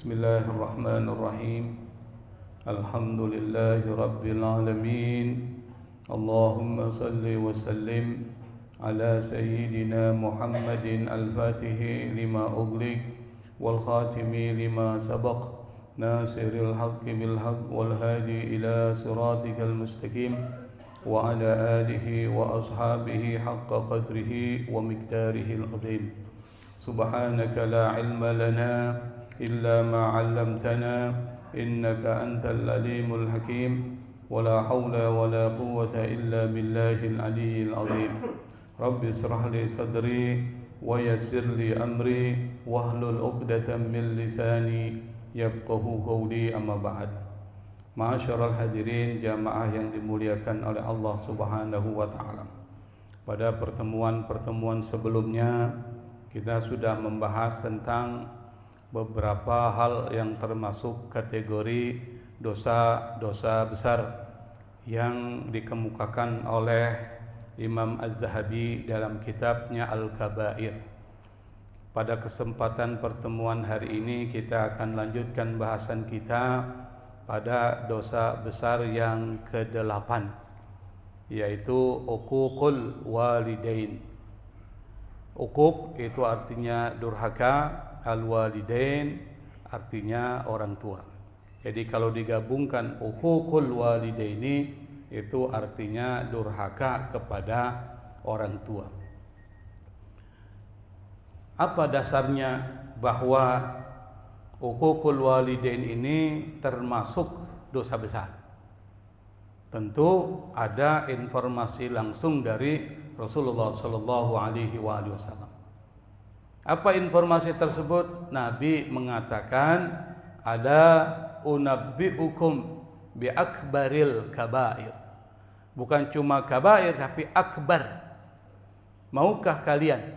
Bismillahirrahmanirrahim. Alhamdulillahi Rabbil Alamin. Allahumma salli wa sallim ala Sayyidina Muhammadin al-Fatihi lima ughliq wal khatimi lima sabaq nasiril haqqi bil haqq wal hadi ila siratikal mustaqim wa ala alihi wa ashabihi haqqa qadrihi wa miqdarihi al-azim. Subhanaka la ilma lana إلا ما علمتنا إنك أنت العليم الحكيم ولا حول ولا قوة إلا بالله العلي العظيم رب اشرح لي صدري ويسر لي أمري واحلل عقدة من لساني يفقهوا قولي أما بعد. Ma'asyiral hadirin jamaah yang dimuliakan oleh Allah Subhanahu wa taala. Pada pertemuan sebelumnya kita sudah membahas tentang beberapa hal yang termasuk kategori dosa-dosa besar yang dikemukakan oleh Imam Az-Zahabi dalam kitabnya Al-Kabair. Pada kesempatan pertemuan hari ini kita akan lanjutkan bahasan kita pada dosa besar yang ke-8, yaitu uququl walidain. Uquq itu artinya durhaka, al-walidain artinya orang tua. Jadi kalau digabungkan uququl walidaini itu artinya durhaka kepada orang tua. Apa dasarnya bahwa uququl walidain ini termasuk dosa besar? Tentu ada informasi langsung dari Rasulullah sallallahu alaihi wasallam. Apa informasi tersebut? Nabi mengatakan, "Ala unabbiukum bi akbaril kabair." Bukan cuma kabair tapi akbar. Maukah kalian?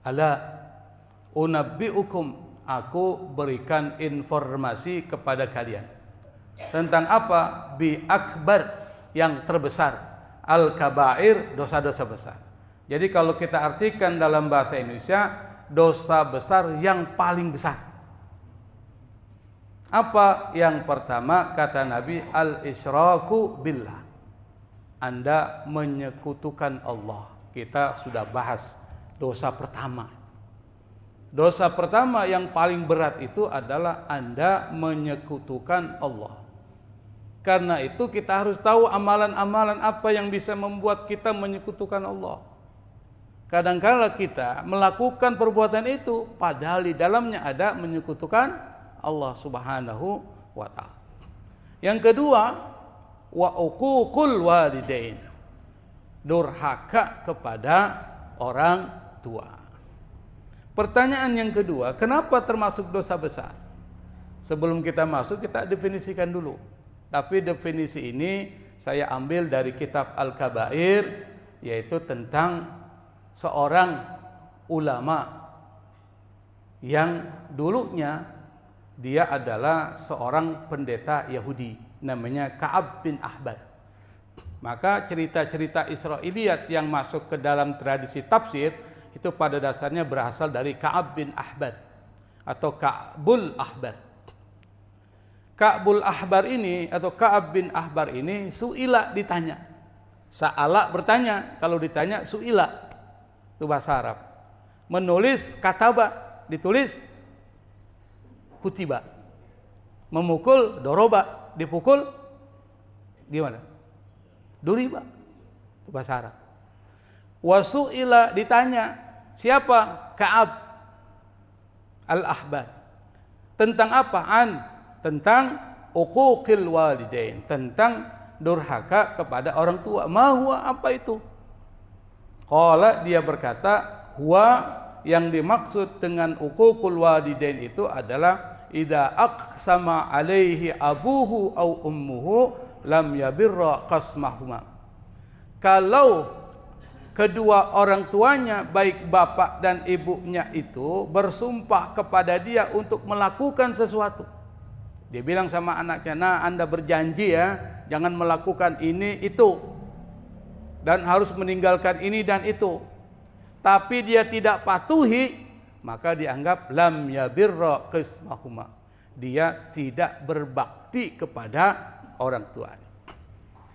Ala unabbiukum, aku berikan informasi kepada kalian. Tentang apa? Bi akbar, yang terbesar. Al-kabair, dosa-dosa besar. Jadi kalau kita artikan dalam bahasa Indonesia, dosa besar yang paling besar. Apa yang pertama? Kata Nabi, al-isyraku billah. Anda menyekutukan Allah. Kita sudah bahas dosa pertama. Dosa pertama yang paling berat itu adalah Anda menyekutukan Allah. Karena itu kita harus tahu amalan-amalan apa yang bisa membuat kita menyekutukan Allah. Kadang-kala kita melakukan perbuatan itu padahal di dalamnya ada menyekutukan Allah Subhanahu wa taala. Yang kedua, wa uququl walidain. Durhaka kepada orang tua. Pertanyaan yang kedua, kenapa termasuk dosa besar? Sebelum kita masuk, kita definisikan dulu. Tapi definisi ini saya ambil dari kitab Al-Kabair, yaitu tentang seorang ulama yang dulunya dia adalah seorang pendeta Yahudi, namanya Ka'ab bin Ahbar. Maka cerita-cerita Israiliyat yang masuk ke dalam tradisi tafsir itu pada dasarnya berasal dari Ka'ab bin Ahbar atau Ka'bul Ahbar. Ka'bul Ahbar ini atau Ka'ab bin Ahbar ini su'ila ditanya. Sa'ala bertanya, kalau ditanya su'ila. Itu bahasa Arab. Menulis kataba, ditulis kutiba. Memukul doroba, dipukul gimana? Duriba. Itu bahasa Arab. Wasu'ila ditanya, siapa? Ka'ab al-Ahbar. Tentang apaan? Tentang uquqil walidain, tentang durhaka kepada orang tua. Ma huwa, apa itu? Qala, dia berkata, huwa, yang dimaksud dengan uququl walidain itu adalah idza aqsama alaihi abuhu au ummuhu lam yabirra qasmahuma. Kalau kedua orang tuanya, baik bapak dan ibunya itu bersumpah kepada dia untuk melakukan sesuatu. Dia bilang sama anaknya, nah Anda berjanji ya, jangan melakukan ini itu, dan harus meninggalkan ini dan itu. Tapi dia tidak patuhi, maka dianggap lam yabirra qismahuma. dia tidak berbakti kepada orang tuanya.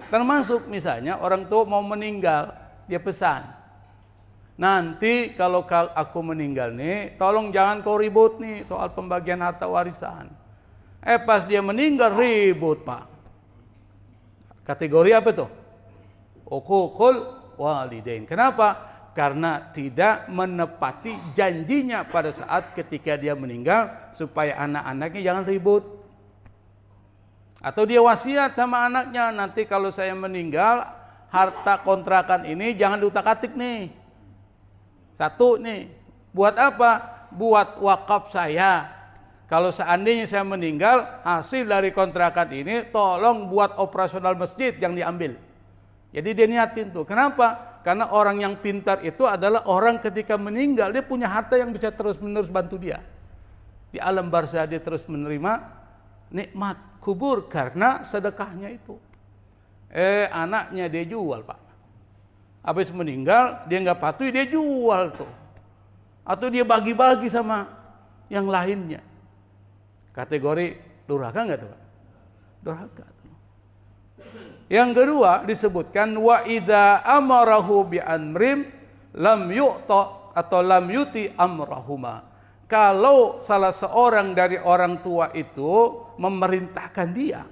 Termasuk misalnya orang tua mau meninggal, dia pesan, nanti kalau aku meninggal nih, tolong jangan kau ribut nih soal pembagian harta warisan. Pas dia meninggal ribut, Pak. Kategori apa tuh? Uququl walidain. Kenapa? Karena tidak menepati janjinya pada saat ketika dia meninggal supaya anak-anaknya jangan ribut. Atau dia wasiat sama anaknya, nanti kalau saya meninggal, harta kontrakan ini jangan diutak-atik nih. Satu nih, buat apa? Buat wakaf saya. Kalau seandainya saya meninggal, hasil dari kontrakan ini tolong buat operasional masjid yang diambil. Jadi dia niatin tuh. Kenapa? Karena orang yang pintar itu adalah orang ketika meninggal, dia punya harta yang bisa terus-menerus bantu dia. Di alam barzah dia terus menerima nikmat kubur karena sedekahnya itu. Anaknya dia jual, Pak. Habis meninggal, dia nggak patuhi, dia jual tuh. Atau dia bagi-bagi sama yang lainnya. Kategori durhaka nggak tuh, Pak? Durhaka. Yang kedua disebutkan wa idza amarahu bi amrim lam yu'ta atau lam yuti amrahuma. Kalau salah seorang dari orang tua itu memerintahkan dia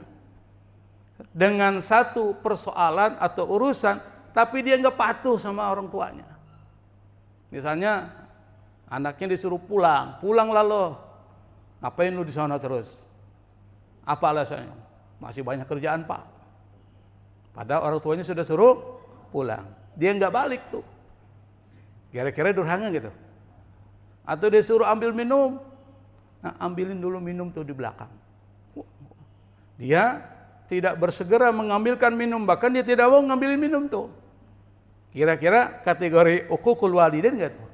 dengan satu persoalan atau urusan, tapi dia nggak patuh sama orang tuanya. Misalnya anaknya disuruh pulang lalu, ngapain lu di sana terus? Apa alasannya? Masih banyak kerjaan, Pak. Padahal orang tuanya sudah suruh pulang, dia nggak balik tuh. Kira-kira durhaka gitu. Atau dia suruh ambil minum, nah ambilin dulu minum tuh di belakang. Dia tidak bersegera mengambilkan minum, bahkan dia tidak mau ngambilin minum tuh. Kira-kira kategori uququl walidain enggak tuh?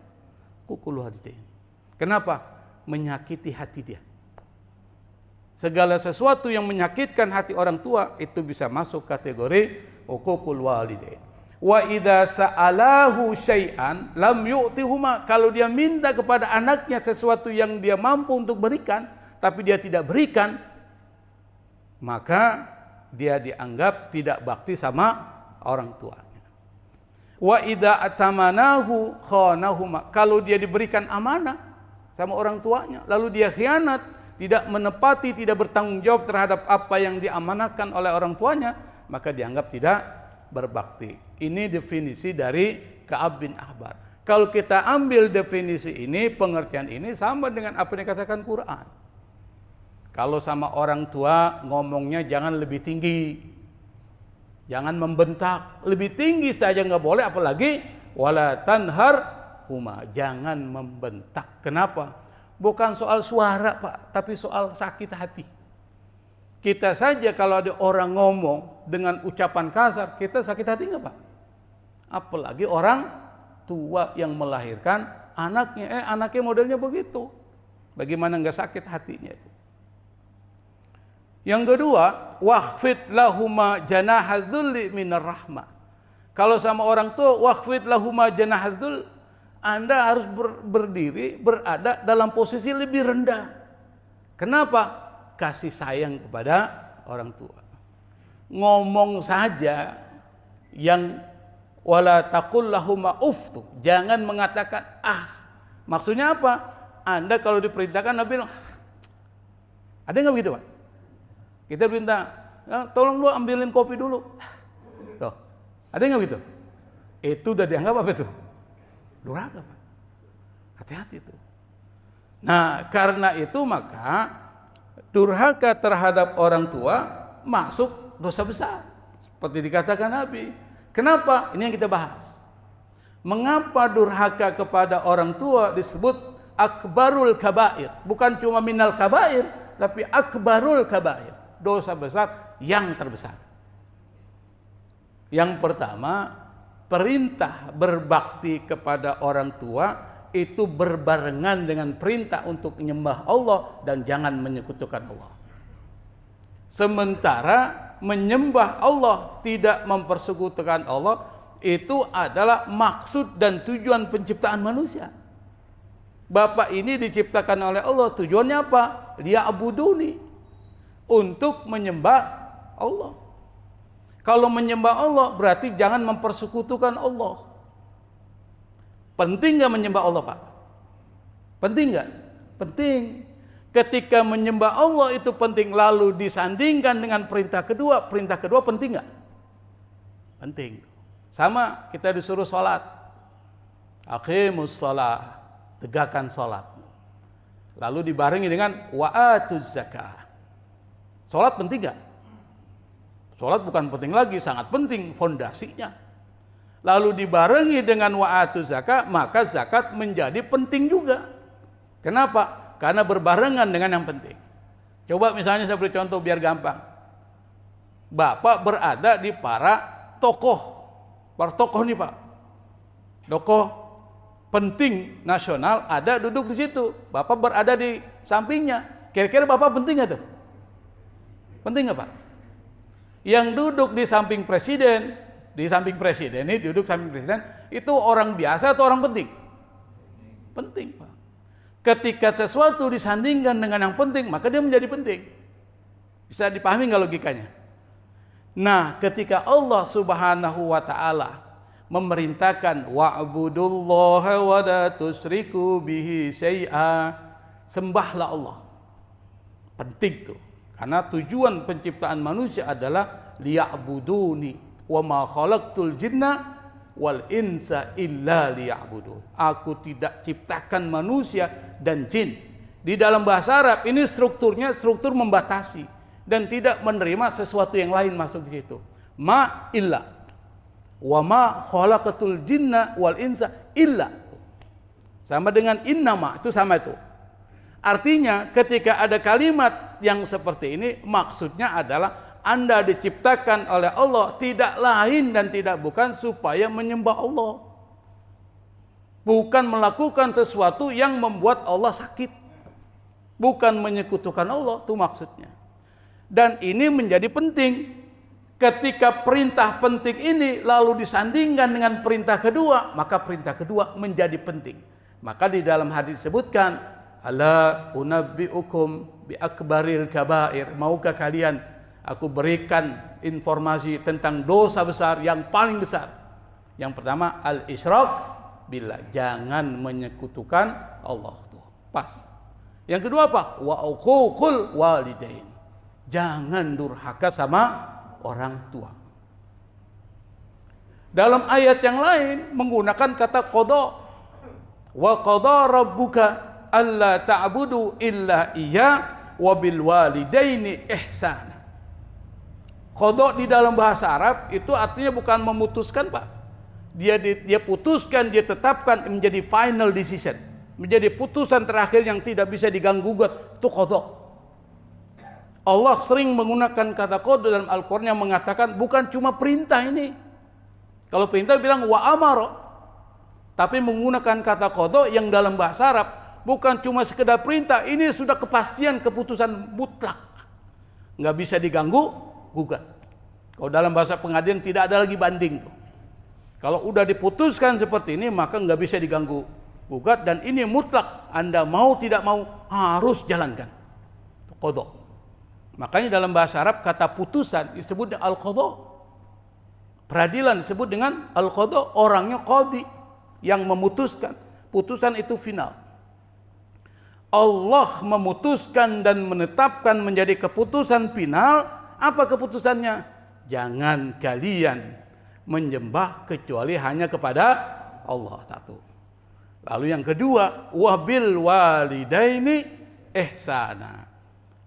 Uququl walidain. Kenapa? Menyakiti hati dia. Segala sesuatu yang menyakitkan hati orang tua itu bisa masuk kategori uququl walidain. Wa idza sa'alahu syai'an lam yu'tihuma. Kalau dia minta kepada anaknya sesuatu yang dia mampu untuk berikan, tapi dia tidak berikan, maka dia dianggap tidak bakti sama orang tuanya. Wa idza atamanahu khanahuma. Kalau dia diberikan amanah sama orang tuanya, lalu dia khianat, tidak menepati, tidak bertanggung jawab terhadap apa yang diamanahkan oleh orang tuanya, maka dianggap tidak berbakti. Ini definisi dari Ka'ab bin Ahbar. Kalau kita ambil definisi ini, pengertian ini sama dengan apa yang dikatakan Quran. Kalau sama orang tua ngomongnya jangan lebih tinggi, jangan membentak, lebih tinggi saja nggak boleh, apalagi wala tanhar huma, jangan membentak. Kenapa? Bukan soal suara, Pak, tapi soal sakit hati. Kita saja kalau ada orang ngomong dengan ucapan kasar, kita sakit hati nggak, Pak? Apalagi orang tua yang melahirkan anaknya, anaknya modelnya begitu. Bagaimana nggak sakit hatinya itu? Yang kedua, waqfid lahuma janahadzulli minar rahmah. Kalau sama orang tua, waqfid lahuma janahadzul, Anda harus berdiri, berada dalam posisi lebih rendah. Kenapa? Kasih sayang kepada orang tua. Ngomong saja yang wala taqul lahuma uff tuh, jangan mengatakan ah. Maksudnya apa? Anda kalau diperintahkan Nabi bilang, ada nggak begitu, Pak? Kita perintah, tolong lu ambilin kopi dulu. Tuh, ada nggak begitu? Itu udah dianggap apa itu? Durhaka, Pak. Hati-hati tuh. Nah, karena itu maka durhaka terhadap orang tua masuk dosa besar. Seperti dikatakan Nabi. Kenapa? Ini yang kita bahas. Mengapa durhaka kepada orang tua disebut akbarul kabair? Bukan cuma minal kabair, tapi akbarul kabair. Dosa besar yang terbesar. Yang pertama, perintah berbakti kepada orang tua itu berbarengan dengan perintah untuk menyembah Allah dan jangan menyekutukan Allah. Sementara menyembah Allah, tidak mempersekutukan Allah, itu adalah maksud dan tujuan penciptaan manusia. Bapak ini diciptakan oleh Allah, tujuannya apa? Liya'buduni, untuk menyembah Allah. Kalau menyembah Allah berarti jangan mempersekutukan Allah. Penting nggak menyembah Allah, Pak? Penting nggak? Penting. Ketika menyembah Allah itu penting, lalu disandingkan dengan perintah kedua penting nggak? Penting. Sama kita disuruh sholat. Aqimus sholat, tegakkan sholat. Lalu dibarengi dengan wa'atuz zakah. Sholat penting nggak? Sholat bukan penting lagi, sangat penting, fondasinya. Lalu dibarengi dengan wa'atuz zakah, maka zakat menjadi penting juga. Kenapa? Karena berbarengan dengan yang penting. Coba misalnya saya beri contoh biar gampang. Bapak berada di para tokoh nih Pak. Tokoh penting nasional ada duduk di situ. Bapak berada di sampingnya. Kira-kira Bapak penting nggak tuh? Penting nggak Pak? Yang duduk di samping presiden ini duduk samping presiden, itu orang biasa atau orang penting? Penting Pak. Ketika sesuatu disandingkan dengan yang penting, maka dia menjadi penting. Bisa dipahami nggak logikanya? Nah, ketika Allah Subhanahu wa taala memerintahkan wa'budullaha wa la tusyriku bihi syai'a, sembahlah Allah. Penting tuh. Karena tujuan penciptaan manusia adalah liya'buduni wa ma khalaqtul jinna wal insa illa liya'budun. Aku tidak ciptakan manusia dan jin. Di dalam bahasa Arab ini strukturnya struktur membatasi dan tidak menerima sesuatu yang lain masuk di situ. Ma illa wa ma khalaqatul jinna wal insa illa. Sama dengan innama, itu sama itu. Artinya ketika ada kalimat yang seperti ini, maksudnya adalah Anda diciptakan oleh Allah tidak lain dan tidak bukan supaya menyembah Allah. Bukan melakukan sesuatu yang membuat Allah sakit. Bukan menyekutukan Allah, itu maksudnya. Dan ini menjadi penting. Ketika perintah penting ini lalu disandingkan dengan perintah kedua, maka perintah kedua menjadi penting. Maka di dalam hadis disebutkan, ala unabbi'ukum bi akbaril kabair. Maukah kalian aku berikan informasi tentang dosa besar yang paling besar? Yang pertama al-isyrak billah, jangan menyekutukan Allah. Tuh, pas. Yang kedua apa? Wa uququl walidain, jangan durhaka sama orang tua. Dalam ayat yang lain menggunakan kata qada. Wa qada rabbuka alla ta'budu illa iya wa bil walidaini ihsana. Qada di dalam bahasa Arab itu artinya bukan memutuskan, Pak. Dia putuskan, dia tetapkan menjadi final decision, menjadi putusan terakhir yang tidak bisa diganggu-gugat. Itu qada. Allah sering menggunakan kata qada dalam Al-Qur'an yang mengatakan bukan cuma perintah ini. Kalau perintah bilang wa amara, tapi menggunakan kata qada yang dalam bahasa Arab bukan cuma sekedar perintah, ini sudah kepastian keputusan mutlak. Nggak bisa diganggu, gugat. Kalau dalam bahasa pengadilan tidak ada lagi banding tuh. Kalau udah diputuskan seperti ini maka nggak bisa diganggu, gugat, dan ini mutlak. Anda mau tidak mau harus jalankan. Qada. Makanya dalam bahasa Arab kata putusan disebut al-qada. Peradilan disebut dengan al-qada, orangnya qadi yang memutuskan. Putusan itu final. Allah memutuskan dan menetapkan menjadi keputusan final. Apa keputusannya? Jangan kalian menyembah kecuali hanya kepada Allah satu. Lalu yang kedua, wabil walidaini ihsana.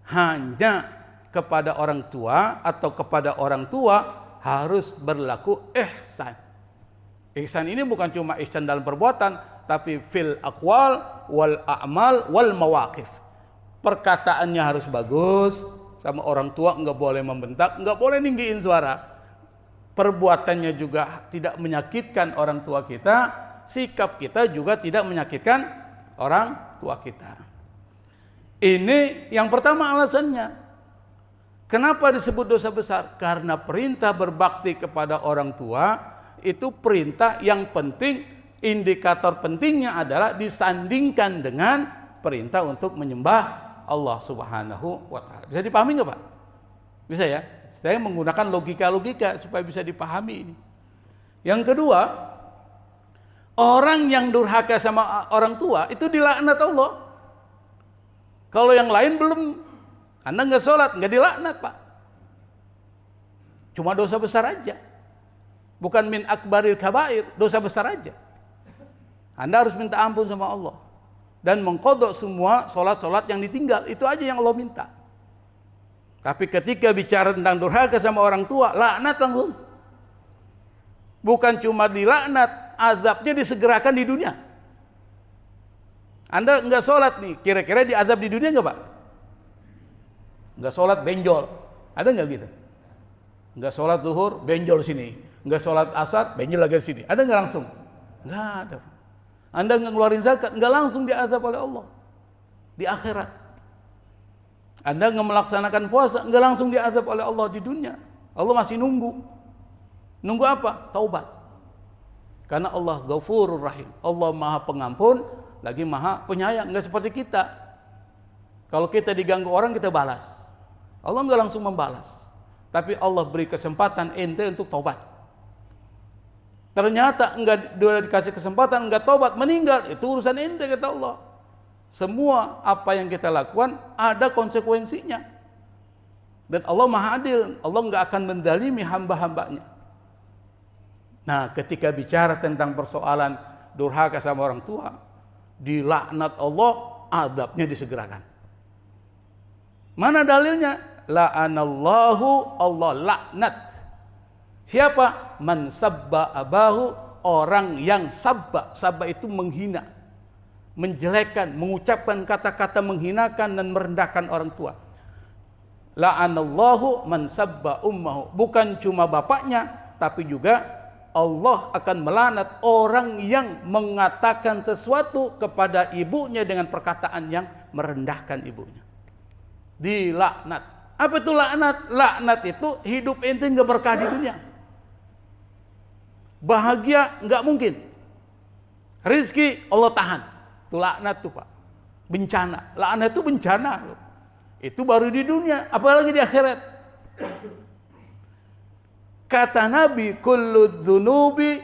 Hanya kepada orang tua atau kepada orang tua harus berlaku ihsan. Ihsan ini bukan cuma ihsan dalam perbuatan, tapi fil aqwal wal a'mal wal mawaqif. Perkataannya harus bagus, sama orang tua nggak boleh membentak, nggak boleh ninggiin suara. Perbuatannya juga tidak menyakitkan orang tua kita, sikap kita juga tidak menyakitkan orang tua kita. Ini yang pertama alasannya. Kenapa disebut dosa besar? Karena perintah berbakti kepada orang tua itu perintah yang penting. Indikator pentingnya adalah disandingkan dengan perintah untuk menyembah Allah Subhanahu wa taala. Bisa dipahami nggak, Pak? Bisa ya? Saya menggunakan logika-logika supaya bisa dipahami ini. Yang kedua, orang yang durhaka sama orang tua itu dilaknat Allah. Kalau yang lain belum, Anda nggak sholat, nggak dilaknat, Pak. Cuma dosa besar aja. Bukan min akbaril kabair, dosa besar aja. Anda harus minta ampun sama Allah. Dan mengqadha semua sholat-sholat yang ditinggal. Itu aja yang Allah minta. Tapi ketika bicara tentang durhaka sama orang tua, laknat langsung. Bukan cuma dilaknat, azabnya disegerakan di dunia. Anda nggak sholat nih, kira-kira diazab di dunia nggak, Pak? Nggak sholat benjol, ada nggak gitu? Nggak sholat zuhur benjol sini, nggak sholat asar benjol lagi sini, ada nggak langsung? Nggak ada. Anda nggak ngeluarin zakat, nggak langsung diazab oleh Allah di akhirat. Anda nggak melaksanakan puasa, nggak langsung diazab oleh Allah di dunia. Allah masih nunggu. Nunggu apa? Taubat. Karena Allah Ghafurur Rahim. Allah Maha Pengampun, lagi Maha Penyayang. Nggak seperti kita. Kalau kita diganggu orang, kita balas. Allah nggak langsung membalas. Tapi Allah beri kesempatan ente untuk taubat. Ternyata enggak dikasih kesempatan, enggak tobat, meninggal, itu urusan ente, kata Allah. Semua apa yang kita lakukan ada konsekuensinya. Dan Allah Maha Adil, Allah enggak akan menzalimi hamba-hambanya. Nah, ketika bicara tentang persoalan durhaka sama orang tua, dilaknat Allah, azabnya disegerakan. Mana dalilnya? La'anallahu, Allah laknat. Siapa? Man sabba abahu, orang yang sabba. Sabba itu menghina, menjelekkan, mengucapkan kata-kata menghinakan dan merendahkan orang tua. La'anallahu man sabba ummahu. Bukan cuma bapaknya, tapi juga Allah akan melaknat orang yang mengatakan sesuatu kepada ibunya dengan perkataan yang merendahkan ibunya. Dilaknat. Apa itu laknat? Laknat itu hidup ente nggak berkah di dunia. Bahagia nggak mungkin. Rizki Allah tahan. Itu laknat tuh, Pak. Bencana. Laknat itu bencana. Itu baru di dunia, apalagi di akhirat. Kata Nabi, kullu dzunubi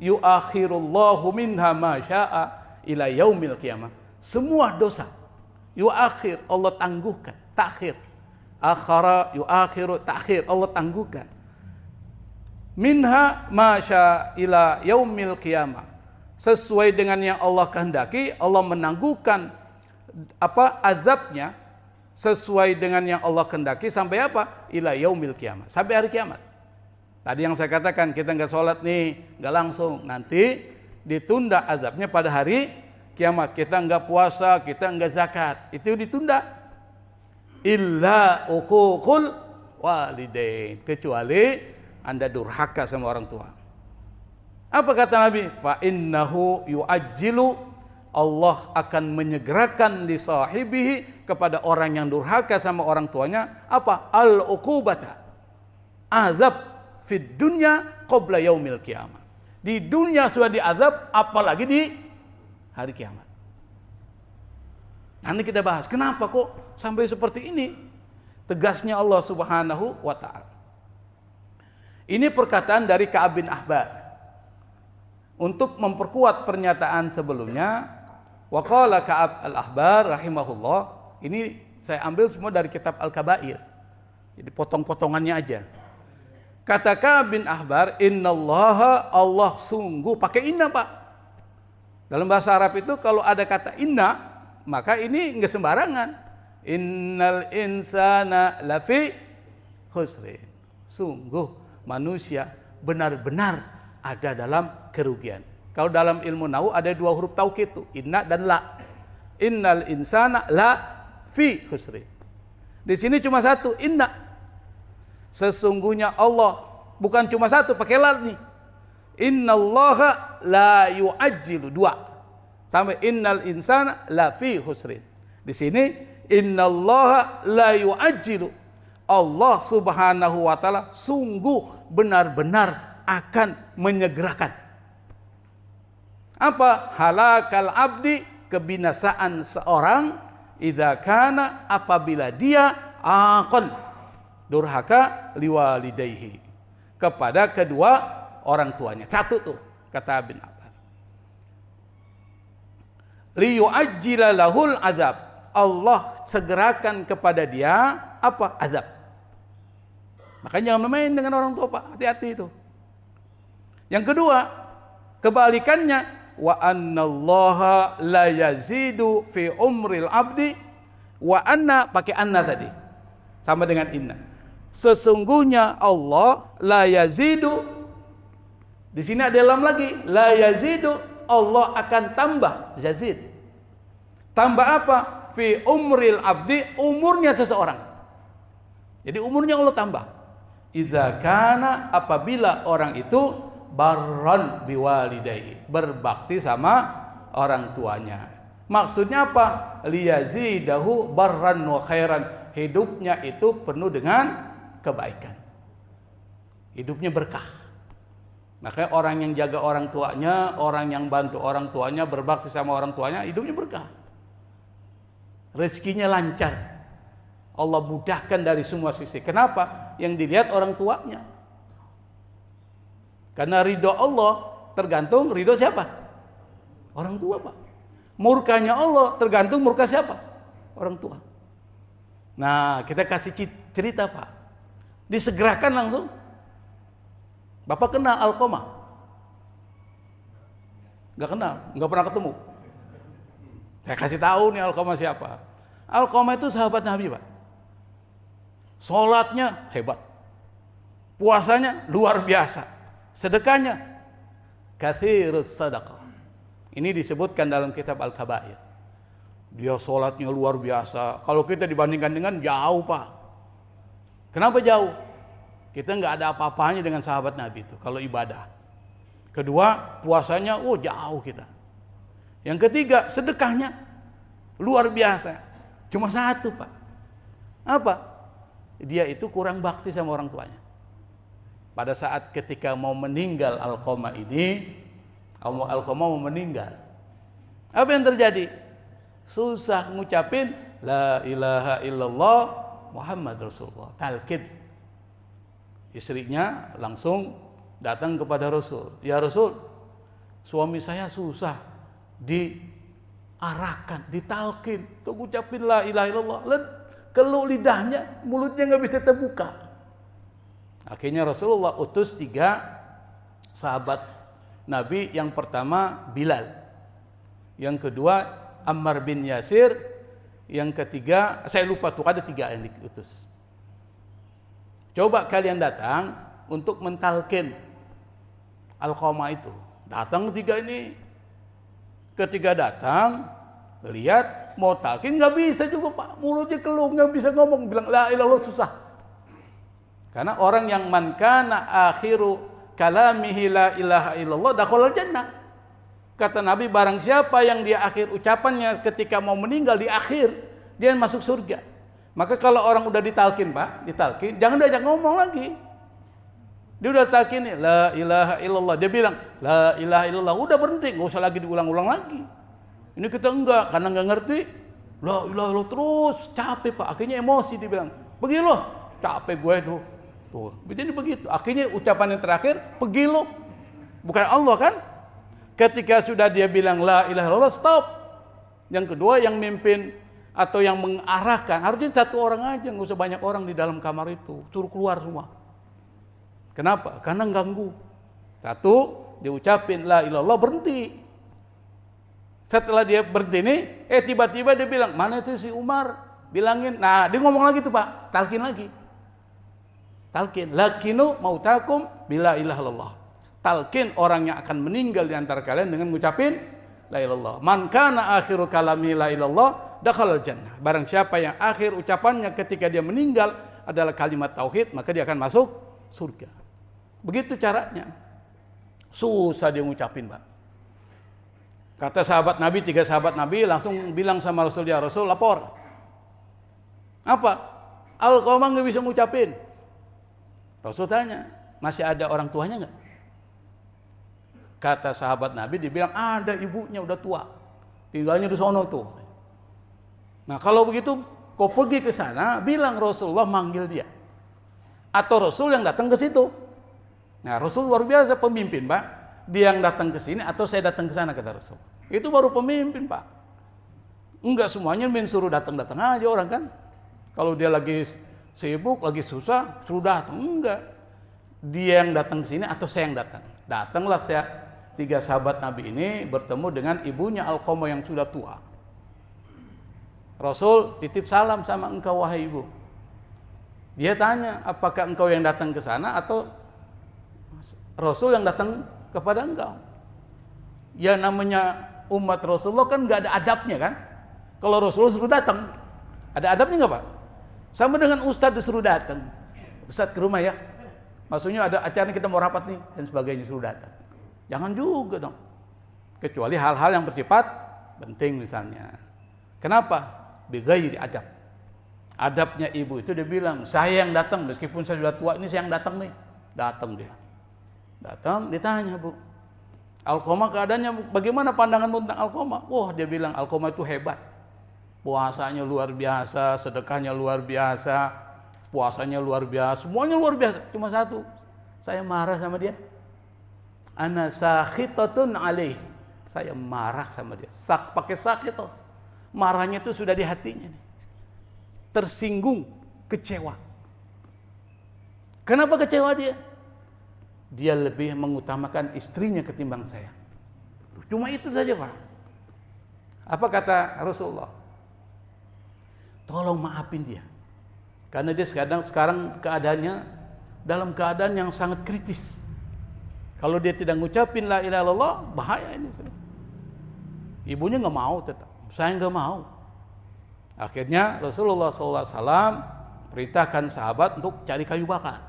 yuakhirullahu minha ma syaa ila yaumil qiyamah. Semua dosa yuakhir, Allah tangguhkan, takhir. Akhara yuakhiru, takhir, Allah tangguhkan. Minha masya ila yaumil qiyamah, sesuai dengan yang Allah kehendaki. Allah menangguhkan azabnya sesuai dengan yang Allah kehendaki sampai apa? Ila yaumil qiyamah, sampai hari kiamat. Tadi yang saya katakan, kita nggak sholat nih, nggak langsung, nanti ditunda azabnya pada hari kiamat. Kita nggak puasa, kita nggak zakat, itu ditunda. Illa uququl walidain, kecuali Anda durhaka sama orang tua. Apa kata Nabi? Fa innahu yu'ajjilu, Allah akan menyegerakan li sahibihi, kepada orang yang durhaka sama orang tuanya, apa? Al-uqubata, azab fid dunya qabla yaumil qiyamah. Di dunia sudah diazab, apalagi di hari kiamat. Nanti kita bahas kenapa kok sampai seperti ini tegasnya Allah Subhanahu wa taala. Ini perkataan dari Ka'ab bin Ahbar untuk memperkuat pernyataan sebelumnya. Wa qala Ka'ab al-Ahbar rahimahullah. Ini saya ambil semua dari kitab Al-Kabair. Jadi potong-potongannya aja. Kata Ka'ab bin Ahbar, innallaha, Allah sungguh, pakai inna, Pak. Dalam bahasa Arab itu kalau ada kata inna, maka ini enggak sembarangan. Innal insana lafi khusrin. Sungguh manusia benar-benar ada dalam kerugian. Kalau dalam ilmu nahwu ada dua huruf taukid itu, inna dan la. Innal insana la fi khusrin. Di sini cuma satu, inna. Sesungguhnya Allah, bukan cuma satu, pakai la nih. Innallaha la yu'ajjilu, dua. Sampai innal insana la fi khusrin. Di sini innallaha la yu'ajjilu. Allah Subhanahu wa taala sungguh benar-benar akan menyegerakan. Apa? Halakal abdi, kebinasaan seorang, idza kana apabila dia aqan durhaka liwalidayhi kepada kedua orang tuanya. Satu tuh kata Ibn Abbas. Liyu'ajjila lahul azab. Allah segerakan kepada dia apa? Azab. Makanya jangan main dengan orang tua, Pak. Hati-hati itu. Yang kedua, kebalikannya, wa annallaha la yazidu fi umril abdi wa anna, pakai anna tadi. Sama dengan inna. Sesungguhnya Allah la yazidu, di sini ada lam lagi, la yazidu, Allah akan tambah, yazid. Tambah apa? Fi umril abdi, umurnya seseorang. Jadi umurnya Allah tambah. Idza kana, apabila orang itu barran biwalidayhi, berbakti sama orang tuanya. Maksudnya apa? Liyazidahu barran wa khairan, hidupnya itu penuh dengan kebaikan. Hidupnya berkah. Makanya orang yang jaga orang tuanya, orang yang bantu orang tuanya, berbakti sama orang tuanya, hidupnya berkah. Rezekinya lancar. Allah mudahkan dari semua sisi. Kenapa? Yang dilihat orang tuanya. Karena ridho Allah tergantung ridho siapa? Orang tua, Pak. Murkanya Allah tergantung murka siapa? Orang tua. Nah, kita kasih cerita, Pak. Disegerakan langsung. Bapak kenal Alqamah? Gak kenal, gak pernah ketemu. Saya kasih tahu nih Alqamah siapa. Alqamah itu sahabat Nabi, Pak. Sholatnya hebat, puasanya luar biasa, sedekahnya katsirus sadaqah. Ini disebutkan dalam kitab Al-Kabair. Dia sholatnya luar biasa. Kalau kita dibandingkan dengan jauh, Pak. Kenapa jauh? Kita nggak ada apa-apanya dengan sahabat Nabi itu kalau ibadah. Kedua, puasanya jauh kita. Yang ketiga, sedekahnya luar biasa. Cuma satu, Pak. Apa? Dia itu kurang bakti sama orang tuanya. Pada saat ketika mau meninggal Alqamah ini, Alqamah mau meninggal. Apa yang terjadi? Susah ngucapin la ilaha illallah Muhammad Rasulullah. Talqin. Istrinya langsung datang kepada Rasul. Ya Rasul, suami saya susah diarahkan, ditalqin. Tuh ngucapin la ilaha illallah. Keluh lidahnya, mulutnya nggak bisa terbuka. Akhirnya Rasulullah utus 3 sahabat Nabi. Yang pertama Bilal, yang kedua Ammar bin Yasir, yang ketiga saya lupa tuh, ada 3 yang diutus. Coba kalian datang untuk mentalkin Alqamah itu. Datang 3 ini. Ketika datang, lihat mau talqin nggak bisa juga, Pak. Mulutnya keluh, nggak bisa ngomong, bilang la ilaha illallah susah. Karena orang yang man kana akhiru kalamihi la ilaha illallah dakhalal jannah. Kata Nabi, barang siapa yang di akhir ucapannya ketika mau meninggal di akhir, dia masuk surga. Maka kalau orang udah ditalqin, Pak, ditalqin, jangan diajak ngomong lagi. Dia udah talqin nih, la ilaha illallah, dia bilang la ilaha illallah, udah berhenti, nggak usah lagi diulang-ulang lagi. Ini kita enggak, karena enggak ngerti. La ilaha illallah terus, capek, Pak. Akhirnya emosi, dia bilang, pergi lo, capek gue tuh. Tuh, jadi begitu. Akhirnya ucapan yang terakhir, pergi lo. Bukan Allah kan? Ketika sudah dia bilang la ilaha illallah, stop. Yang kedua, yang mimpin atau yang mengarahkan, harusnya 1 orang aja, nggak usah banyak orang di dalam kamar itu. Suruh keluar semua. Kenapa? Karena ganggu. 1, diucapin la ilaha illallah, berhenti. Setelah dia berhenti ini, tiba-tiba dia bilang, mana itu si Umar? Bilangin. Nah, dia ngomong lagi tuh, Pak. Talqin lagi. Talqin. Lakinu mautakum bila ilaha illallah. Talqin orang yang akan meninggal di antara kalian dengan mengucapin la ilaha illallah. Man kana akhiru kalami la ilaha illallah dakhalal jannah. Barang siapa yang akhir ucapannya ketika dia meninggal adalah kalimat tauhid, maka dia akan masuk surga. Begitu caranya. Susah dia ngucapin, Pak. Kata sahabat Nabi, 3 sahabat Nabi langsung bilang sama Rasul, ya Rasul, lapor. Apa? Alqamah nggak bisa ngucapin. Rasul tanya, masih ada orang tuanya nggak? Kata sahabat Nabi, dibilang ada, ibunya udah tua, tinggalnya di sono tuh. Nah kalau begitu kau pergi ke sana, bilang Rasulullah manggil dia. Atau Rasul yang datang ke situ. Nah Rasul luar biasa pemimpin Pak. Dia yang datang ke sini atau saya datang ke sana, kata Rasul. Itu baru pemimpin Pak. Enggak semuanya main suruh datang-datang aja orang kan. Kalau dia lagi sibuk, lagi susah, suruh datang. Enggak. Dia yang datang ke sini atau saya yang datang. Datanglah saya, 3 sahabat Nabi ini bertemu dengan ibunya Alqamah yang sudah tua. Rasul titip salam sama engkau wahai ibu. Dia tanya, apakah engkau yang datang ke sana atau Rasul yang datang kepada engkau? Ya namanya umat Rasulullah kan nggak ada adabnya kan? Kalau Rasulullah suruh datang, ada adabnya nggak Pak? Sama dengan Ustadz disuruh datang. Ustadz ke rumah ya. Maksudnya ada acara kita mau rapat nih dan sebagainya, suruh datang. Jangan juga dong. Kecuali hal-hal yang bersifat penting misalnya. Kenapa? Bighairi adab. Adabnya ibu itu dia bilang, saya yang datang meskipun saya sudah tua, ini saya yang datang nih. Datang dia. Datang ditanya, Bu. Alqamah keadaannya bagaimana, pandanganmu tentang Alqamah? Wah, dia bilang Alqamah itu hebat. Puasanya luar biasa, sedekahnya luar biasa, puasanya luar biasa, semuanya luar biasa. Cuma satu, saya marah sama dia. Ana sakhitatun alaih. Saya marah sama dia. Pakai sakit itu. Marahnya itu sudah di hatinya nih. Tersinggung, kecewa. Kenapa kecewa dia? Dia lebih mengutamakan istrinya ketimbang saya. Cuma itu saja Pak. Apa kata Rasulullah? Tolong maafin dia. Karena dia sekarang keadaannya dalam keadaan yang sangat kritis. Kalau dia tidak ngucapin la ilaha illallah, bahaya ini. Ibunya nggak mau tetap. Saya nggak mau. Akhirnya Rasulullah SAW perintahkan sahabat untuk cari kayu bakar.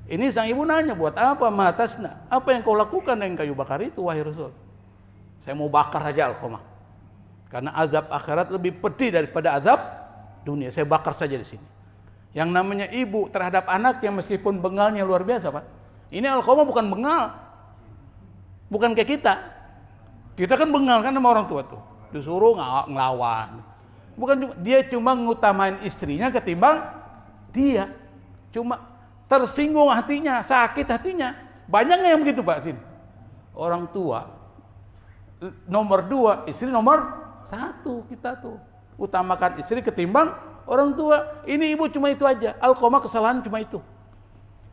Ini sang ibu nanya, buat apa matasna? Apa yang kau lakukan dengan kayu bakar itu, wahai Rasul? Saya mau bakar aja Alqamah. Karena azab akhirat lebih pedih daripada azab dunia. Saya bakar saja di sini. Yang namanya ibu terhadap anaknya meskipun bengalnya luar biasa, Pak. Ini Alqamah bukan bengal. Bukan kayak kita. Kita kan bengal kan sama orang tua tuh. Disuruh ngelawan. Bukan, dia cuma ngutamain istrinya ketimbang dia. Cuma tersinggung hatinya, sakit hatinya. Banyak nggak yang begitu Pak Sin? Orang tua nomor 2, istri nomor 1 kita tuh. Utamakan istri ketimbang orang tua. Ini ibu cuma itu aja. Alqamah kesalahan cuma itu.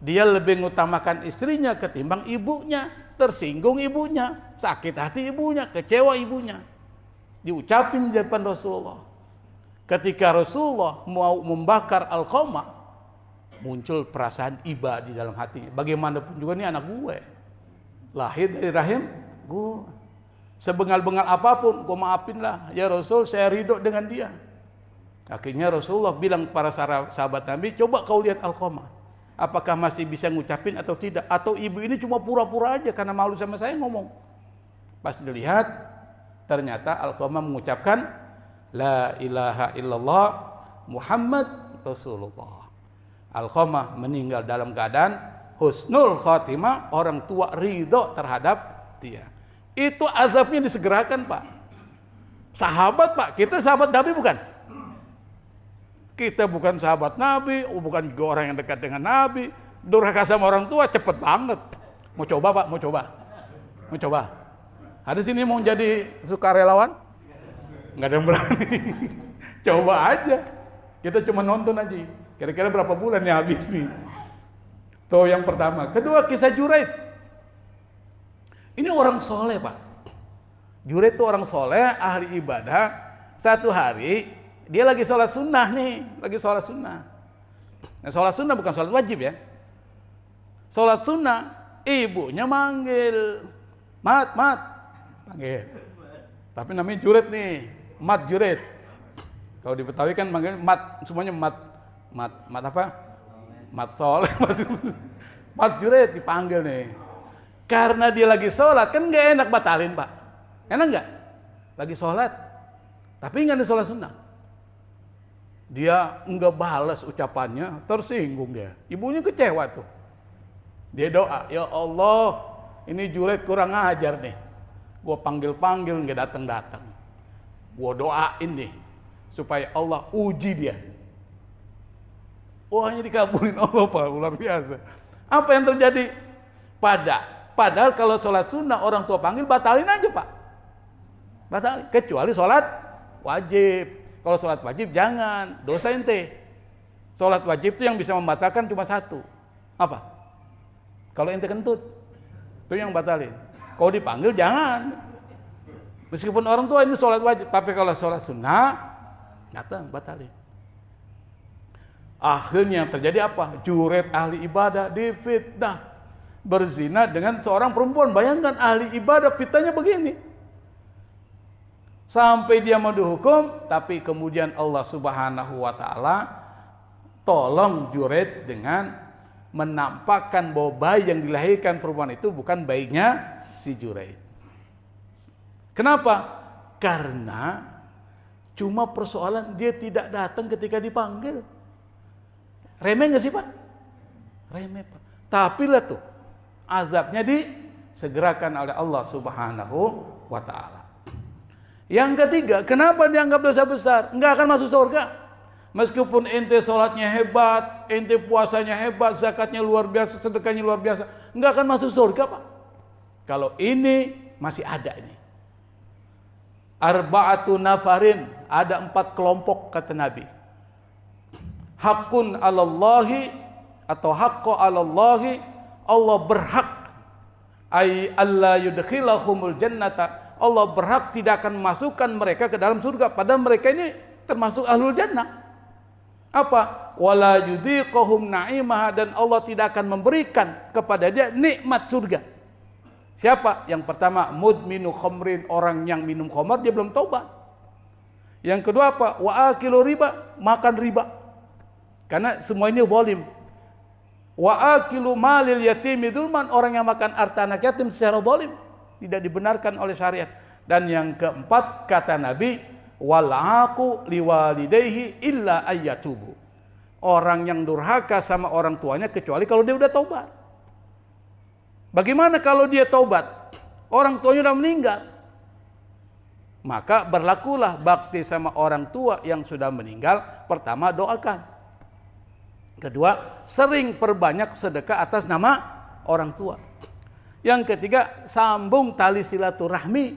Dia lebih mengutamakan istrinya ketimbang ibunya. Tersinggung ibunya, sakit hati ibunya, kecewa ibunya. Diucapin di depan Rasulullah. Ketika Rasulullah mau membakar Alqamah, muncul perasaan iba di dalam hatinya. Bagaimanapun juga ini anak gue, lahir dari rahim gue. Sebengal-bengal apapun, gue maafin lah. Ya Rasul, saya ridho dengan dia. Akhirnya Rasulullah bilang para sahabat Nabi, coba kau lihat Alqamah. Apakah masih bisa ngucapin atau tidak? Atau ibu ini cuma pura-pura aja karena malu sama saya ngomong. Pas dilihat, ternyata Alqamah mengucapkan La ilaha illallah Muhammad Rasulullah. Alqamah meninggal dalam keadaan husnul khatimah, orang tua ridho terhadap dia. Itu azabnya disegerakan Pak. Sahabat Pak, kita sahabat Nabi bukan? Kita bukan sahabat Nabi, bukan juga orang yang dekat dengan Nabi. Durhaka sama orang tua cepet banget. Mau coba Pak, mau coba. Mau coba. Ada sini mau jadi sukarelawan? Nggak ada yang berani. Coba aja. Kita cuma nonton aja. Kira-kira berapa bulan ya habis nih. Tuh yang pertama. Kedua, kisah Juraid. Ini orang soleh Pak. Juraid itu orang soleh, ahli ibadah. Satu hari dia lagi sholat sunnah nih, lagi sholat sunnah. Nah, sholat sunnah bukan sholat wajib ya. Sholat sunnah, ibunya manggil, mat, panggil. Tapi namanya Juraid nih, mat Juraid. Kalau di Betawi kan manggil mat, semuanya mat apa? Mat soleh, mat Juraid dipanggil nih. Karena dia lagi sholat, kan nggak enak batalin Pak. Enak nggak? Lagi sholat, tapi nggak ada sholat sunnah. Dia nggak balas ucapannya, tersinggung dia. Ibunya kecewa tuh. Dia doa, ya Allah, ini Juraid kurang ajar nih. Gua panggil nggak datang. Gua doain nih supaya Allah uji dia. Hanya dikabulin Allah, Pak, luar biasa. Apa yang terjadi? Padahal kalau sholat sunnah orang tua panggil, batalin aja, Pak. Batalin, kecuali sholat wajib. Kalau sholat wajib jangan, dosa ente. Sholat wajib itu yang bisa membatalkan cuma satu. Apa? Kalau ente kentut, itu yang batalin. Kalau dipanggil jangan. Meskipun orang tua ini sholat wajib, tapi kalau sholat sunnah, datang, batalin. Akhirnya yang terjadi apa? Juret ahli ibadah difitnah, berzina dengan seorang perempuan. Bayangkan ahli ibadah, fitnahnya begini. Sampai dia mau dihukum, tapi kemudian Allah Subhanahu wa Ta'ala tolong Juret dengan menampakkan bahwa bayi yang dilahirkan perempuan itu bukan bayinya si Juret. Kenapa? Karena cuma persoalan dia tidak datang ketika dipanggil. Remeh nggak sih, Pak? Remeh, Pak. Tapi lah tuh, azabnya disegerakan oleh Allah Subhanahu wa Ta'ala. Yang ketiga, kenapa dianggap dosa besar? Nggak akan masuk surga. Meskipun ente sholatnya hebat, ente puasanya hebat, zakatnya luar biasa, sedekahnya luar biasa, nggak akan masuk surga, Pak. Kalau ini masih ada ini. Arba'atu nafarin, ada 4 kelompok kata Nabi. Hakun 'alallahi atau haqqo 'alallahi, Allah berhak ay alla yudkhilahumul jannata, Allah berhak tidak akan memasukkan mereka ke dalam surga, padahal mereka ini termasuk ahlul jannah. Apa? Wala yudhiqahum na'imaha, dan Allah tidak akan memberikan kepada dia nikmat surga. Siapa? Yang pertama, mudminu khamrin, orang yang minum khamar dia belum taubat. Yang kedua apa? Wa akilu riba, makan riba. Karena semua ini zalim. Wa akilu malil yatimi dzulman, orang yang makan harta anak yatim secara zalim, tidak dibenarkan oleh syariat. Dan yang keempat kata Nabi, wal aqu liwalidayhi illa ayyatubu, orang yang durhaka sama orang tuanya kecuali kalau dia udah taubat. Bagaimana kalau dia taubat? Orang tuanya udah meninggal. Maka berlakulah bakti sama orang tua yang sudah meninggal. Pertama, doakan. Kedua, sering perbanyak sedekah atas nama orang tua. Yang ketiga, sambung tali silaturahmi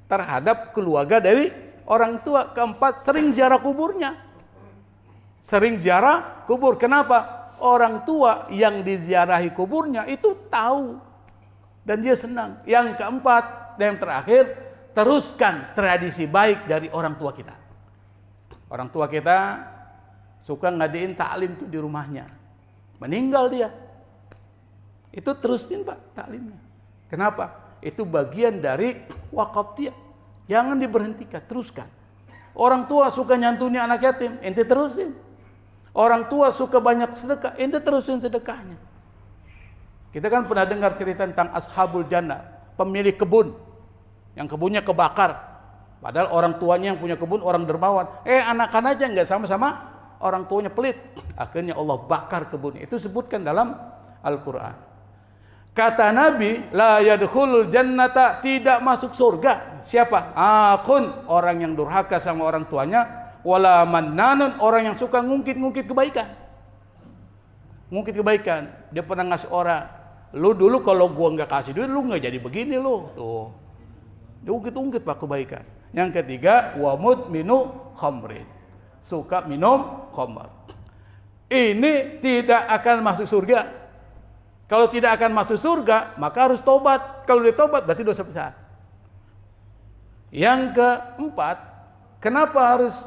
terhadap keluarga dari orang tua. Keempat, sering ziarah kuburnya. Sering ziarah kubur. Kenapa? Orang tua yang diziarahi kuburnya itu tahu dan dia senang. Yang keempat dan yang terakhir, teruskan tradisi baik dari orang tua kita. Orang tua kita suka ngadain taklim tuh di rumahnya. Meninggal dia, itu terusin, Pak, taklimnya. Kenapa? Itu bagian dari wakaf dia. Jangan diberhentikan, teruskan. Orang tua suka nyantuni anak yatim, ente terusin. Orang tua suka banyak sedekah, ente terusin sedekahnya. Kita kan pernah dengar cerita tentang Ashabul Jannah, pemilik kebun yang kebunnya kebakar. Padahal orang tuanya yang punya kebun orang dermawan. Anak-anaknya nggak sama-sama, orang tuanya pelit. Akhirnya Allah bakar kebunnya. Itu sebutkan dalam Al-Quran. Kata Nabi, la yadkhulul jannata, tidak masuk surga. Siapa? Akun, orang yang durhaka sama orang tuanya. Wala mannanun, orang yang suka ngungkit-ngungkit kebaikan. Ngungkit kebaikan. Dia pernah ngasih orang, lu dulu kalau gua nggak kasih duit, lu nggak jadi begini lu. Tuh. Diungkit-ungkit, Pak, kebaikan. Yang ketiga, wa mudminu khamrin, suka minum khamr. Ini tidak akan masuk surga. Kalau tidak akan masuk surga, maka harus tobat. Kalau dia tobat berarti dosa besar. Yang keempat, kenapa harus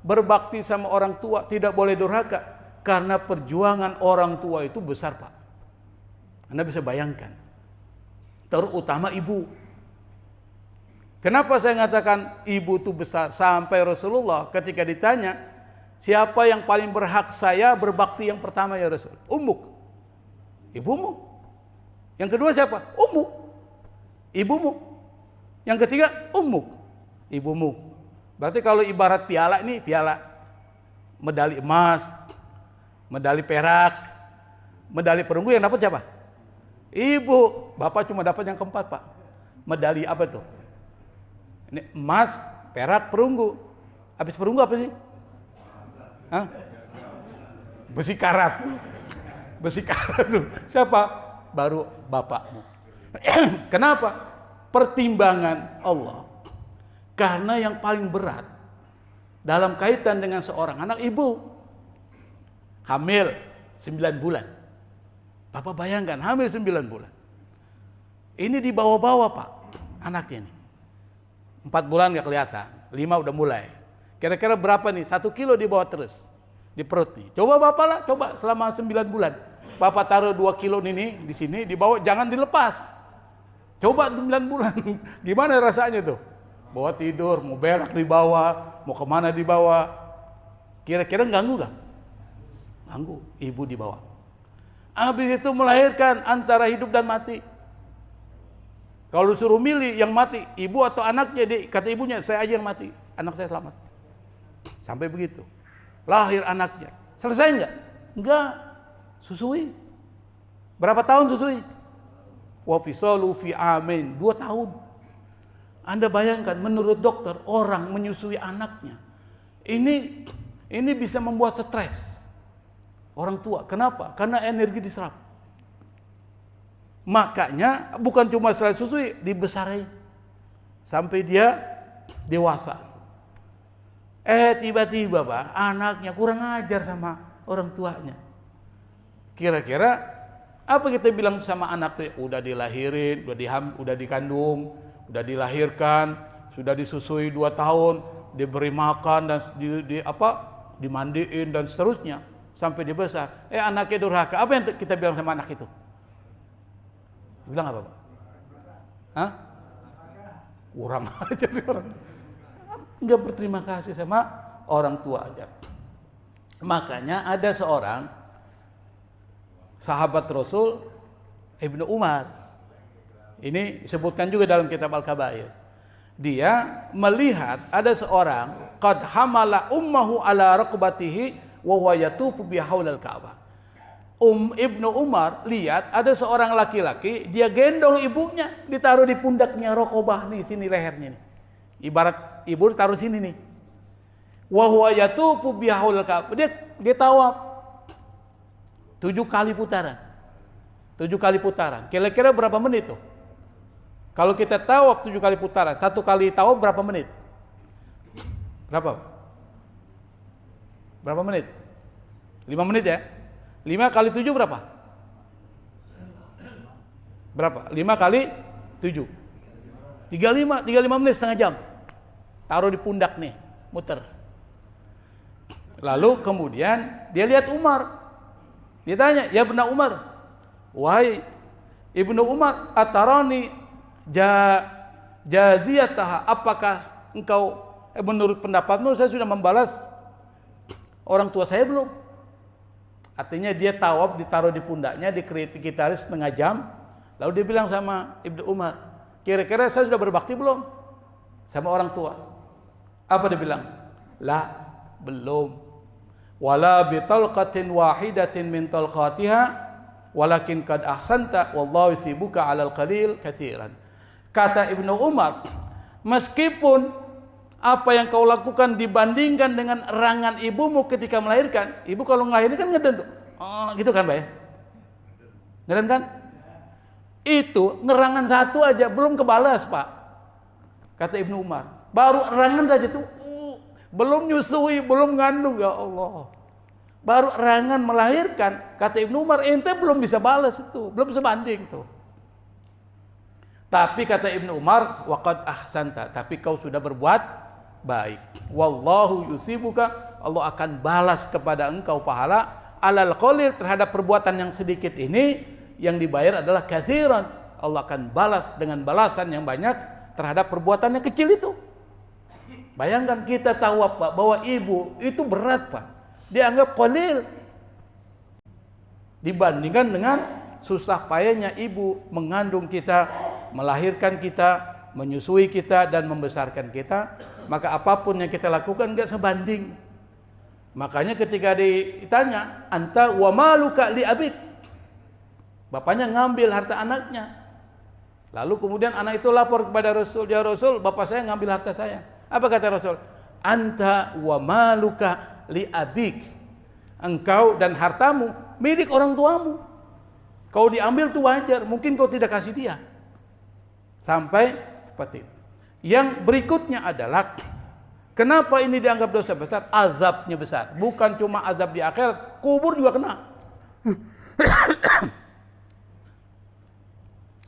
berbakti sama orang tua, tidak boleh durhaka? Karena perjuangan orang tua itu besar, Pak. Anda bisa bayangkan. Terutama ibu. Kenapa saya mengatakan ibu itu besar? Sampai Rasulullah ketika ditanya, siapa yang paling berhak saya berbakti yang pertama ya Rasul? Ummuk, ibumu. Yang kedua siapa? Ummuk, ibumu. Yang ketiga ummuk, ibumu. Berarti kalau ibarat piala ini, piala medali emas, medali perak, medali perunggu, yang dapat siapa? Ibu. Bapak cuma dapat yang keempat, Pak. Medali apa tuh? Ini emas, perak, perunggu. Habis perunggu apa sih? Hah? Besi karat. Besi karat tuh. Siapa? Baru bapakmu. Kenapa? Pertimbangan Allah. Karena yang paling berat dalam kaitan dengan seorang anak, ibu hamil 9 bulan. Bapak bayangkan hamil 9 bulan. Ini dibawa-bawa Pak, anaknya nih. 4 bulan gak kelihatan, 5 udah mulai. Kira-kira berapa nih? 1 kilo dibawa terus di perut nih. Coba Bapak lah, coba selama 9 bulan. Bapak taruh 2 kilo ini di sini, dibawa, jangan dilepas. Coba 9 bulan, gimana rasanya tuh? Bawa tidur, mau berak dibawa, mau kemana dibawa. Kira-kira ganggu gak? Ganggu, ibu dibawa. Habis itu melahirkan antara hidup dan mati. Kalau suruh milih yang mati, ibu atau anaknya, kata ibunya, saya aja yang mati, anak saya selamat. Sampai begitu. Lahir anaknya. Selesai enggak? Enggak. Susui. Berapa tahun susui? Wa fisalu fi amin, 2 tahun. Anda bayangkan, menurut dokter, orang menyusui anaknya. Ini bisa membuat stres. Orang tua. Kenapa? Karena energi diserap. Makanya bukan cuma setelah susui, dibesari sampai dia dewasa. Tiba-tiba Pak, anaknya kurang ajar sama orang tuanya. Kira-kira apa kita bilang sama anak tuh? Udah dilahirin, udah dikandung, udah dilahirkan, sudah disusui 2 tahun, diberi makan dan dimandiin dan seterusnya sampai dia besar. Anaknya durhaka. Apa yang kita bilang sama anak itu? Bilang apa Pak? Hah? Kurang aja orang. Enggak berterima kasih sama orang tua aja. Makanya ada seorang sahabat Rasul, Ibnu Umar. Ini disebutkan juga dalam kitab Al-Kabair. Dia melihat ada seorang qad hamala ummahu ala raqbatihi wa huwa yatufu bi haulal Ka'bah. Ibnu Umar lihat ada seorang laki-laki, dia gendong ibunya, ditaruh di pundaknya, raqabah nih, sini lehernya nih. Ibarat ibu taruh sini nih. Wa huwa yatufu bi haulal Ka'bah. Dia tawaf 7 kali putaran. 7 kali putaran. Kira-kira berapa menit tuh? Kalau kita tawaf 7 kali putaran, 1 kali tawaf berapa menit? Berapa? Berapa menit? 5 menit ya? 5 kali 7 berapa? Berapa? 5 kali 7. 35 menit, setengah jam. Taruh di pundak nih, muter. Lalu kemudian dia lihat Umar. Dia tanya, "Ya Ibnu Umar, wahai Ibnu Umar, atarani jaziyataha, apakah engkau menurut pendapatmu saya sudah membalas orang tua saya belum?" Artinya dia tawaf, ditaruh di pundaknya, dikritiki setengah jam. Lalu dia bilang sama Ibnu Umar, "Kira-kira saya sudah berbakti belum sama orang tua?" Apa dia bilang? "La, belum. Wala bi talqatin wahidatin min talqatiha, walakin qad ahsanta wallahu yusibuka 'alal qalil katsiran." Kata Ibnu Umar, meskipun apa yang kau lakukan dibandingkan dengan erangan ibumu ketika melahirkan. Ibu kalau melahirkan kan ngeden tuh. Oh, gitu kan, Pak ya? Ngeden kan? Itu ngerangan 1 aja belum kebalas, Pak. Kata Ibnu Umar. Baru erangan saja tuh, belum nyusui, belum ngandung, ya Allah. Baru erangan melahirkan, kata Ibnu Umar, ente belum bisa balas itu, belum sebanding tuh. Tapi kata Ibnu Umar, waqad ahsanta, tapi kau sudah berbuat baik. Wallahu yusibuka, Allah akan balas kepada engkau pahala alal qalil, terhadap perbuatan yang sedikit ini, yang dibayar adalah katsiran. Allah akan balas dengan balasan yang banyak terhadap perbuatan yang kecil itu. Bayangkan kita tahu Pak, bahwa ibu itu berat Pak, dianggap qalil dibandingkan dengan susah payahnya ibu mengandung kita, melahirkan kita, menyusui kita dan membesarkan kita. Maka apapun yang kita lakukan enggak sebanding. Makanya ketika ditanya, "Anta wa maluka li abik?" Bapaknya ngambil harta anaknya. Lalu kemudian anak itu lapor kepada Rasul, "Ya Rasul, bapak saya ngambil harta saya." Apa kata Rasul? Anta wa maluka li abik. Engkau dan hartamu milik orang tuamu. Kau diambil itu wajar, mungkin kau tidak kasih dia. Sampai seperti itu. Yang berikutnya adalah kenapa ini dianggap dosa besar? Azabnya besar. Bukan cuma azab di akhirat, kubur juga kena.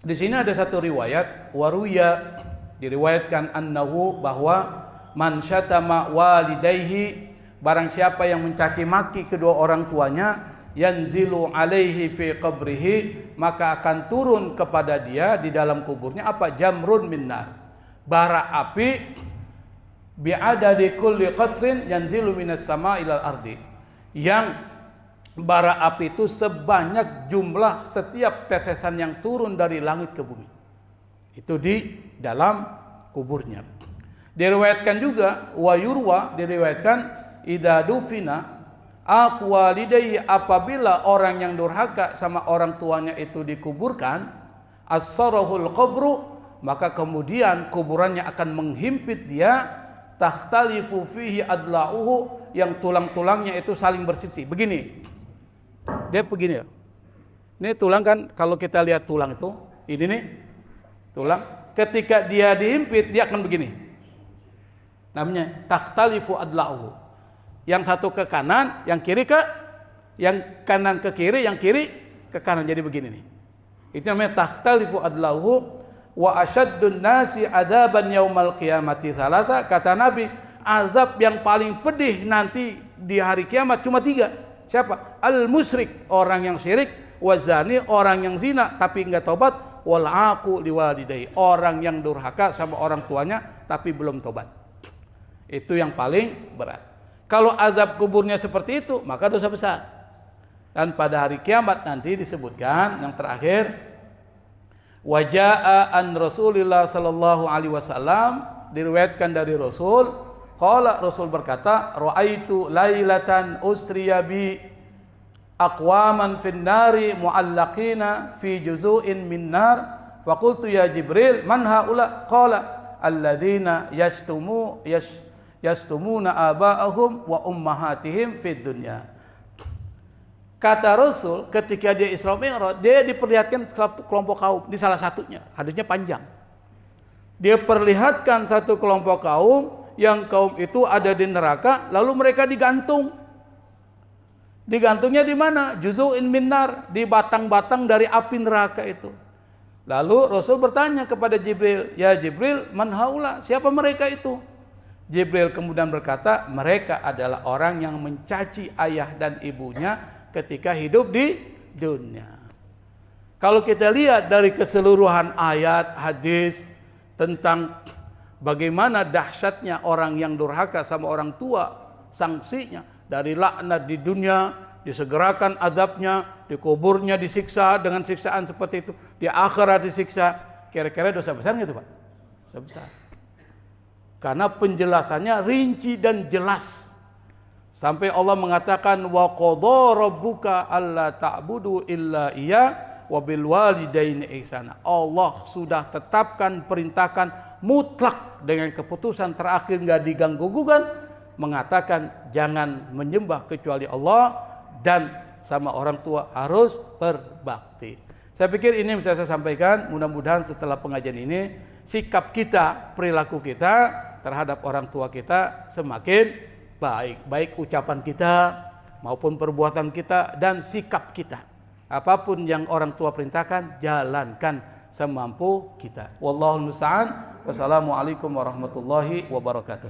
Di sini ada satu riwayat, waruya, diriwayatkan annahu, bahwa man syatama walidayhi, barang siapa yang mencaci maki kedua orang tuanya, yanzilu alaihi fi qabrihi, maka akan turun kepada dia di dalam kuburnya apa? Jamrun minnar, bara api, bi'adadi kulli qatrin yanzilu minas sama ilal ardi, yang bara api itu sebanyak jumlah setiap tetesan yang turun dari langit ke bumi. Itu di dalam kuburnya. Diriwayatkan juga, wa yurwa, diriwayatkan, idza dufina aqwalidayhi, apabila orang yang durhaka sama orang tuanya itu dikuburkan, as-sarahul qabru, maka kemudian kuburannya akan menghimpit dia, takhtalifu fihi adla'uhu, yang tulang-tulangnya itu saling bersisi. Begini. Dia begini ya. Ini tulang kan, kalau kita lihat tulang itu, ini nih tulang. Ketika dia dihimpit, dia akan begini. Namanya takhtalifu adla'uhu. Yang satu ke kanan, yang kanan ke kiri, yang kiri ke kanan, jadi begini nih. Itu namanya takhtalifu adla'uhu. Wa asyaddun nasi adaban yaumal qiyamati thalasa, kata Nabi, azab yang paling pedih nanti di hari kiamat cuma 3. Siapa? Al-musyrik, orang yang syirik, wazani, orang yang zina tapi enggak tobat, wal aqu liwalidayhi, orang yang durhaka sama orang tuanya tapi belum tobat. Itu yang paling berat. Kalau azab kuburnya seperti itu, maka dosa besar. Dan pada hari kiamat nanti disebutkan yang terakhir, wajaa an Rasulillah sallallahu alaihi wasallam, diriwayatkan dari Rasul, qala, Rasul berkata, ra'aitu lailatan usriya bi aqwaman fin nari mu'allaqina fi juzu'in min nar, faqultu ya Jibril man haula, qala alladzina yastumuna aba'ahum wa ummahatihim fid dunya. Kata Rasul, ketika dia Isra Mi'raj, dia diperlihatkan satu kelompok kaum, di salah satunya, hadisnya panjang. Dia perlihatkan satu kelompok kaum, yang kaum itu ada di neraka, lalu mereka digantung. Digantungnya di mana? Juzu'in minnar, di batang-batang dari api neraka itu. Lalu Rasul bertanya kepada Jibril, ya Jibril, man haula, siapa mereka itu? Jibril kemudian berkata, mereka adalah orang yang mencaci ayah dan ibunya ketika hidup di dunia. Kalau kita lihat dari keseluruhan ayat, hadis tentang bagaimana dahsyatnya orang yang durhaka sama orang tua, sanksinya dari laknat di dunia, disegerakan azabnya, di kuburnya disiksa dengan siksaan seperti itu, di akhirat disiksa. Kira-kira dosa besar nggak itu, Pak? Dosa besar. Karena penjelasannya rinci dan jelas. Sampai Allah mengatakan, wa qadha rabbuka alla ta'budu illa iya wa bil walidaini ihsana. Allah sudah tetapkan, perintahkan mutlak dengan keputusan terakhir, enggak diganggu-gugat, mengatakan jangan menyembah kecuali Allah dan sama orang tua harus berbakti. Saya pikir ini yang bisa saya sampaikan. Mudah-mudahan setelah pengajian ini sikap kita, perilaku kita terhadap orang tua kita semakin baik, baik ucapan kita maupun perbuatan kita dan sikap kita. Apapun yang orang tua perintahkan, jalankan semampu kita. Wallahul musta'an. Wassalamualaikum warahmatullahi wabarakatuh.